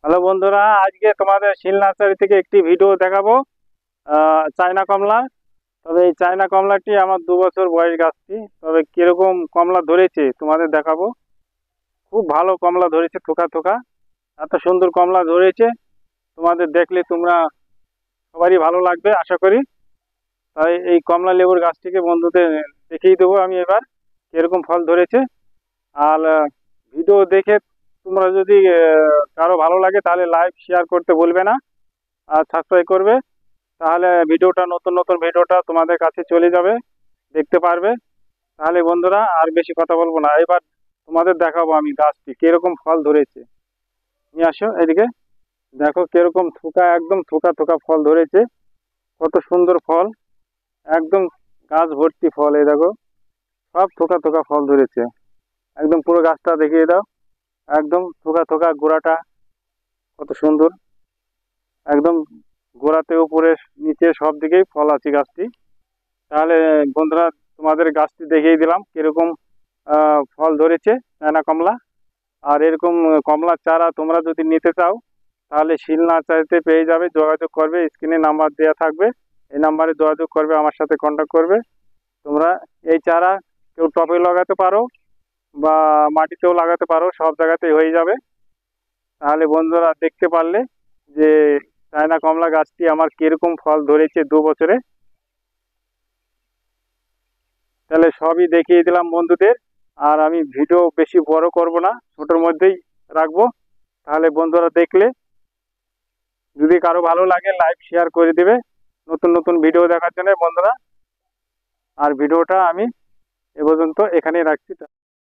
Hello বন্ধুরা, আজকে তোমাদের শিল নার্সারি থেকে একটি ভিডিও দেখাবো চায়না কমলা। তবে এই চায়না কমলাটি আমার 2 বছর বয়স গাছটি। তবে কিরকম কমলা ধরেছে তোমাদের দেখাবো। খুব ভালো কমলা ধরেছে, থোকা থোকা, এত সুন্দর কমলা ধরেছে। তোমাদের দেখলে তোমরা সবারই ভালো লাগবে আশা করি। তাই এই কমলা লেবুর গাছটিকে বন্ধুদের দেখিয়ে দেবো আমি এবার কিরকম ফল ধরেছে। আর ভিডিও দেখে তোমরা যদি কারো ভালো লাগে তাহলে লাইক শেয়ার করতে ভুলবে না, আর সাবস্ক্রাইব করবে। তাহলে ভিডিওটা, নতুন নতুন ভিডিওটা তোমাদের কাছে চলে যাবে, দেখতে পারবে। তাহলে বন্ধুরা আর বেশি কথা বলবো না, এবার তোমাদের দেখাবো আমি গাছটি কিরকম ফল ধরেছে। নিয়ে আসো এদিকে, দেখো কিরকম থোকা, একদম থোকা থোকা ফল ধরেছে। কত সুন্দর ফল, একদম গাছ ভর্তি ফল। এই দেখো সব থোকা থোকা ফল ধরেছে। একদম পুরো গাছটা দেখিয়ে দাও, একদম থোকা থোকা গোড়াটা কত সুন্দর। একদম গোড়াতে, উপরে, নিচে সব দিকেই ফল আছে গাছটি। তাহলে বন্ধুরা তোমাদের গাছটি দেখিয়ে দিলাম কিরকম ফল ধরেছে চায়না কমলা। আর এরকম কমলার চারা তোমরা যদি নিতে চাও তাহলে শিল নার্সারিতে পেয়ে যাবে, যোগাযোগ করবে, স্ক্রিনে নাম্বার দেওয়া থাকবে, এই নাম্বারে যোগাযোগ করবে, আমার সাথে কন্ট্যাক্ট করবে। তোমরা এই চারা কেউ টবে লাগাতে পারো বা মাটিতেও লাগাতে পারো, সব জায়গাতেই হয়ে যাবে। তাহলে বন্ধুরা দেখতে পারলে যে চায়না কমলা গাছটি আমার কিরকম ফল ধরেছে 2 বছরে। তাহলে সবই দেখিয়ে দিলাম বন্ধুদের। আর আমি ভিডিও বেশি বড় করব না, ছোটোর মধ্যেই রাখবো। তাহলে বন্ধুরা দেখলে যদি কারো ভালো লাগে লাইক শেয়ার করে দিবে নতুন নতুন ভিডিও দেখার জন্য বন্ধুরা। আর ভিডিওটা আমি এ পর্যন্ত এখানেই রাখছি।